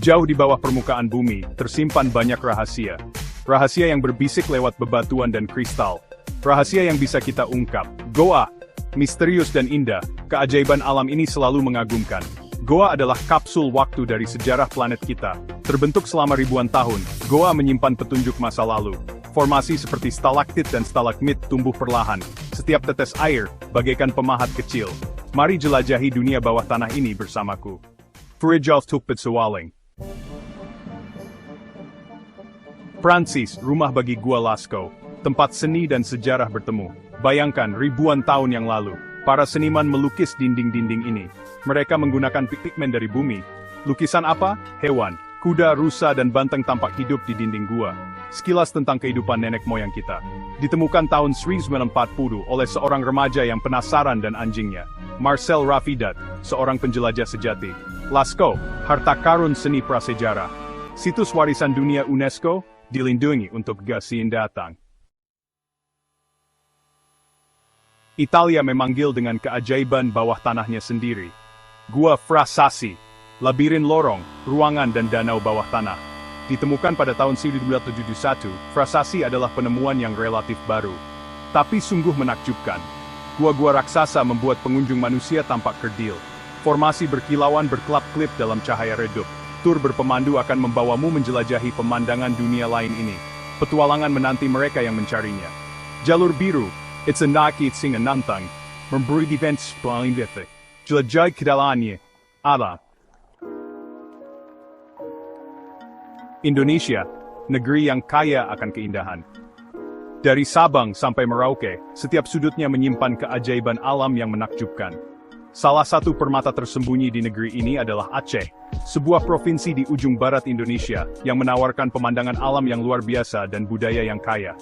Jauh di bawah permukaan bumi, tersimpan banyak rahasia. Rahasia yang berbisik lewat bebatuan dan kristal. Rahasia yang bisa kita ungkap. Goa, misterius dan indah, keajaiban alam ini selalu mengagumkan. Goa adalah kapsul waktu dari sejarah planet kita. Terbentuk selama ribuan tahun, goa menyimpan petunjuk masa lalu. Formasi seperti stalaktit dan stalagmit tumbuh perlahan. Setiap tetes air, bagaikan pemahat kecil. Mari jelajahi dunia bawah tanah ini bersamaku. Frijals Tukpet Sewaling. Prancis, rumah bagi Gua Lascaux, tempat seni dan sejarah bertemu. Bayangkan ribuan tahun yang lalu, para seniman melukis dinding-dinding ini. Mereka menggunakan pigmen dari bumi. Lukisan apa? Hewan, kuda, rusa dan banteng tampak hidup di dinding gua. Sekilas tentang kehidupan nenek moyang kita. Ditemukan tahun 1940 oleh seorang remaja yang penasaran dan anjingnya. Marcel Rafidat, seorang penjelajah sejati. Lascaux, harta karun seni prasejarah. Situs warisan dunia UNESCO, dilindungi untuk generasi datang. Italia memanggil dengan keajaiban bawah tanahnya sendiri. Gua Frasassi, labirin lorong, ruangan dan danau bawah tanah. Ditemukan pada tahun 1971, Frasassi adalah penemuan yang relatif baru. Tapi sungguh menakjubkan. Gua-gua raksasa membuat pengunjung manusia tampak kerdil. Formasi berkilauan berkelap-kelip dalam cahaya redup. Tur berpemandu akan membawamu menjelajahi pemandangan dunia lain ini. Petualangan menanti mereka yang mencarinya. Jalur biru, it's a nakit sing nantang, memberi defense paling detik. Jelajah kedalamnya, ada. Indonesia, negeri yang kaya akan keindahan. Dari Sabang sampai Merauke, setiap sudutnya menyimpan keajaiban alam yang menakjubkan. Salah satu permata tersembunyi di negeri ini adalah Aceh, sebuah provinsi di ujung barat Indonesia yang menawarkan pemandangan alam yang luar biasa dan budaya yang kaya.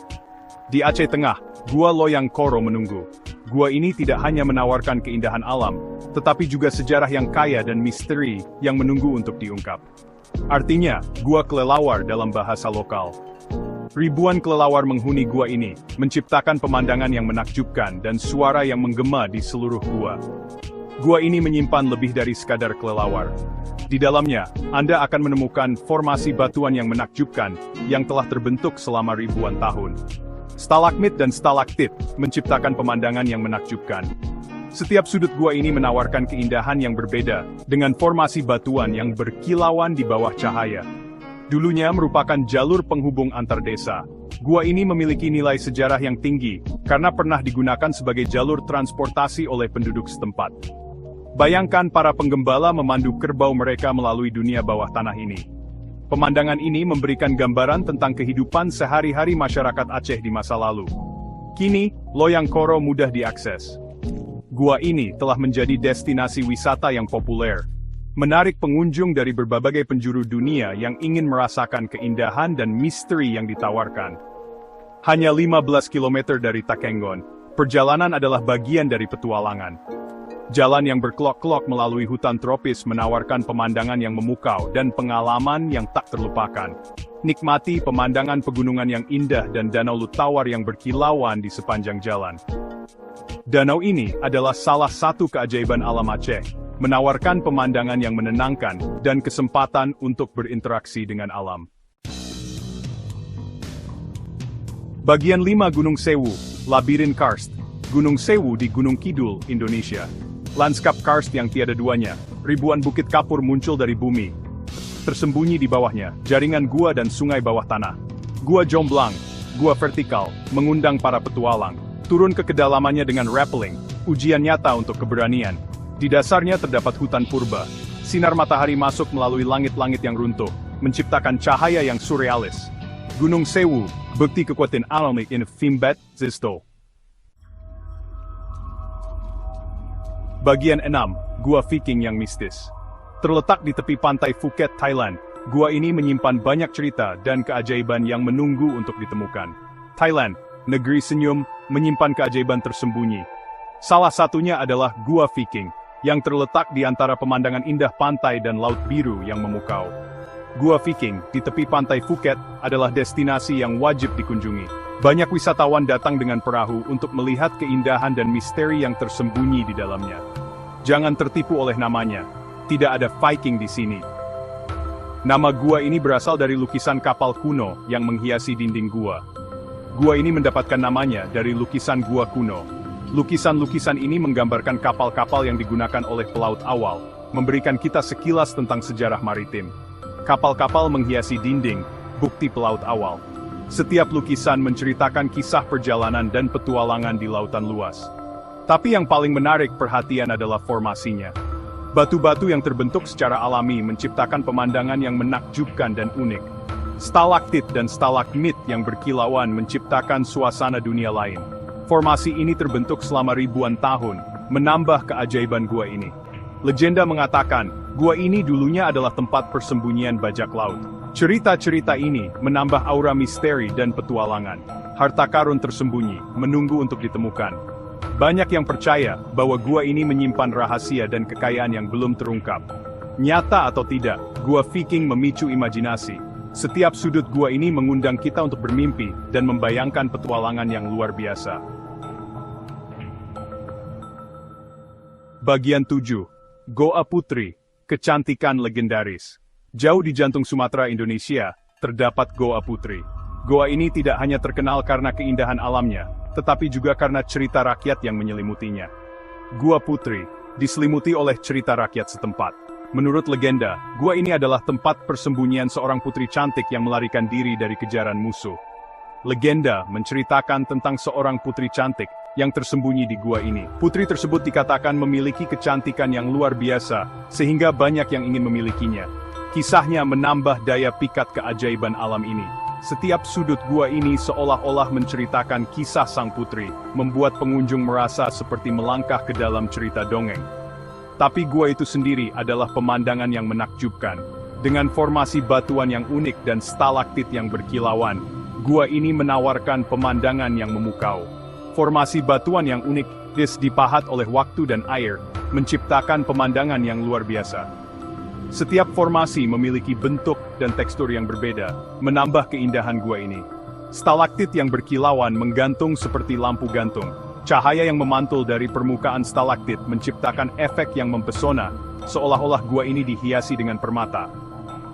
Di Aceh Tengah, Gua Loyang Koro menunggu. Gua ini tidak hanya menawarkan keindahan alam, tetapi juga sejarah yang kaya dan misteri yang menunggu untuk diungkap. Artinya, gua kelelawar dalam bahasa lokal. Ribuan kelelawar menghuni gua ini, menciptakan pemandangan yang menakjubkan dan suara yang menggema di seluruh gua. Gua ini menyimpan lebih dari sekadar kelelawar. Di dalamnya, Anda akan menemukan formasi batuan yang menakjubkan, yang telah terbentuk selama ribuan tahun. Stalagmit dan stalaktit, menciptakan pemandangan yang menakjubkan. Setiap sudut gua ini menawarkan keindahan yang berbeda, dengan formasi batuan yang berkilauan di bawah cahaya. Dulunya merupakan jalur penghubung antar desa. Gua ini memiliki nilai sejarah yang tinggi, karena pernah digunakan sebagai jalur transportasi oleh penduduk setempat. Bayangkan para penggembala memandu kerbau mereka melalui dunia bawah tanah ini. Pemandangan ini memberikan gambaran tentang kehidupan sehari-hari masyarakat Aceh di masa lalu. Kini, Loyang Koro mudah diakses. Gua ini telah menjadi destinasi wisata yang populer, menarik pengunjung dari berbagai penjuru dunia yang ingin merasakan keindahan dan misteri yang ditawarkan. Hanya 15 km dari Takengon, perjalanan adalah bagian dari petualangan. Jalan yang berkelok-kelok melalui hutan tropis menawarkan pemandangan yang memukau dan pengalaman yang tak terlupakan. Nikmati pemandangan pegunungan yang indah dan danau Lutawar yang berkilauan di sepanjang jalan. Danau ini adalah salah satu keajaiban alam Aceh, menawarkan pemandangan yang menenangkan dan kesempatan untuk berinteraksi dengan alam. Bagian 5 Gunung Sewu, Labirin Karst. Gunung Sewu di Gunung Kidul, Indonesia. Lanskap karst yang tiada duanya, ribuan bukit kapur muncul dari bumi. Tersembunyi di bawahnya, jaringan gua dan sungai bawah tanah. Gua jomblang, gua vertikal, mengundang para petualang. Turun ke kedalamannya dengan rappelling, ujian nyata untuk keberanian. Di dasarnya terdapat hutan purba. Sinar matahari masuk melalui langit-langit yang runtuh, menciptakan cahaya yang surrealis. Gunung Sewu, bukti kekuatan alami in Fimbet Zisto. Bagian 6, Gua Viking yang mistis. Terletak di tepi pantai Phuket, Thailand, gua ini menyimpan banyak cerita dan keajaiban yang menunggu untuk ditemukan. Thailand, negeri senyum, menyimpan keajaiban tersembunyi. Salah satunya adalah Gua Viking, yang terletak di antara pemandangan indah pantai dan laut biru yang memukau. Gua Viking, di tepi pantai Phuket, adalah destinasi yang wajib dikunjungi. Banyak wisatawan datang dengan perahu untuk melihat keindahan dan misteri yang tersembunyi di dalamnya. Jangan tertipu oleh namanya, tidak ada Viking di sini. Nama gua ini berasal dari lukisan kapal kuno yang menghiasi dinding gua. Gua ini mendapatkan namanya dari lukisan gua kuno. Lukisan-lukisan ini menggambarkan kapal-kapal yang digunakan oleh pelaut awal, memberikan kita sekilas tentang sejarah maritim. Kapal-kapal menghiasi dinding, bukti pelaut awal. Setiap lukisan menceritakan kisah perjalanan dan petualangan di lautan luas. Tapi yang paling menarik perhatian adalah formasinya. Batu-batu yang terbentuk secara alami menciptakan pemandangan yang menakjubkan dan unik. Stalaktit dan stalagmit yang berkilauan menciptakan suasana dunia lain. Formasi ini terbentuk selama ribuan tahun, menambah keajaiban gua ini. Legenda mengatakan, gua ini dulunya adalah tempat persembunyian bajak laut. Cerita-cerita ini menambah aura misteri dan petualangan. Harta karun tersembunyi, menunggu untuk ditemukan. Banyak yang percaya bahwa gua ini menyimpan rahasia dan kekayaan yang belum terungkap. Nyata atau tidak, gua Viking memicu imajinasi. Setiap sudut gua ini mengundang kita untuk bermimpi dan membayangkan petualangan yang luar biasa. Bagian 7. Goa Putri, kecantikan legendaris. Jauh di jantung Sumatera, Indonesia, terdapat Goa Putri. Goa ini tidak hanya terkenal karena keindahan alamnya, tetapi juga karena cerita rakyat yang menyelimutinya. Gua Putri diselimuti oleh cerita rakyat setempat. Menurut legenda, gua ini adalah tempat persembunyian seorang putri cantik yang melarikan diri dari kejaran musuh. Legenda menceritakan tentang seorang putri cantik yang tersembunyi di gua ini. Putri tersebut dikatakan memiliki kecantikan yang luar biasa, sehingga banyak yang ingin memilikinya. Kisahnya menambah daya pikat keajaiban alam ini. Setiap sudut gua ini seolah-olah menceritakan kisah sang putri, membuat pengunjung merasa seperti melangkah ke dalam cerita dongeng. Tapi gua itu sendiri adalah pemandangan yang menakjubkan. Dengan formasi batuan yang unik dan stalaktit yang berkilauan, gua ini menawarkan pemandangan yang memukau. Formasi batuan yang unik, dipahat oleh waktu dan air, menciptakan pemandangan yang luar biasa. Setiap formasi memiliki bentuk dan tekstur yang berbeda, menambah keindahan gua ini. Stalaktit yang berkilauan menggantung seperti lampu gantung. Cahaya yang memantul dari permukaan stalaktit menciptakan efek yang mempesona, seolah-olah gua ini dihiasi dengan permata.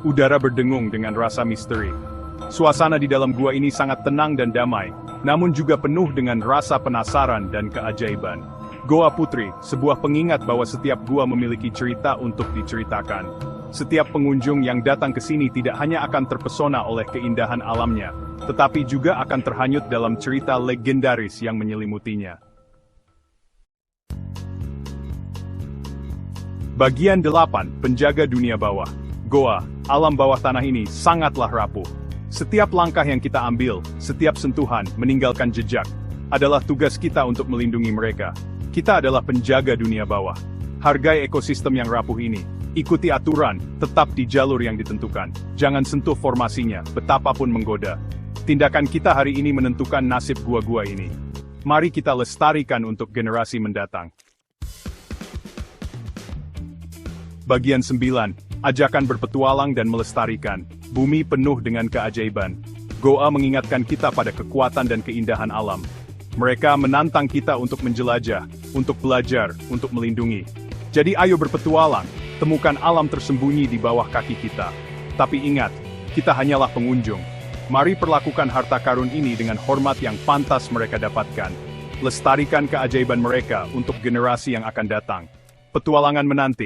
Udara berdengung dengan rasa misteri. Suasana di dalam gua ini sangat tenang dan damai, namun juga penuh dengan rasa penasaran dan keajaiban. Goa Putri, sebuah pengingat bahwa setiap gua memiliki cerita untuk diceritakan. Setiap pengunjung yang datang ke sini tidak hanya akan terpesona oleh keindahan alamnya, tetapi juga akan terhanyut dalam cerita legendaris yang menyelimutinya. Bagian 8, penjaga dunia bawah. Goa, alam bawah tanah ini sangatlah rapuh. Setiap langkah yang kita ambil, setiap sentuhan, meninggalkan jejak, adalah tugas kita untuk melindungi mereka. Kita adalah penjaga dunia bawah. Hargai ekosistem yang rapuh ini. Ikuti aturan, tetap di jalur yang ditentukan. Jangan sentuh formasinya, betapapun menggoda. Tindakan kita hari ini menentukan nasib gua-gua ini. Mari kita lestarikan untuk generasi mendatang. Bagian 9. Ajakan berpetualang dan melestarikan. Bumi penuh dengan keajaiban. Goa mengingatkan kita pada kekuatan dan keindahan alam. Mereka menantang kita untuk menjelajah, untuk belajar, untuk melindungi. Jadi ayo berpetualang, temukan alam tersembunyi di bawah kaki kita. Tapi ingat, kita hanyalah pengunjung. Mari perlakukan harta karun ini dengan hormat yang pantas mereka dapatkan. Lestarikan keajaiban mereka untuk generasi yang akan datang. Petualangan menanti.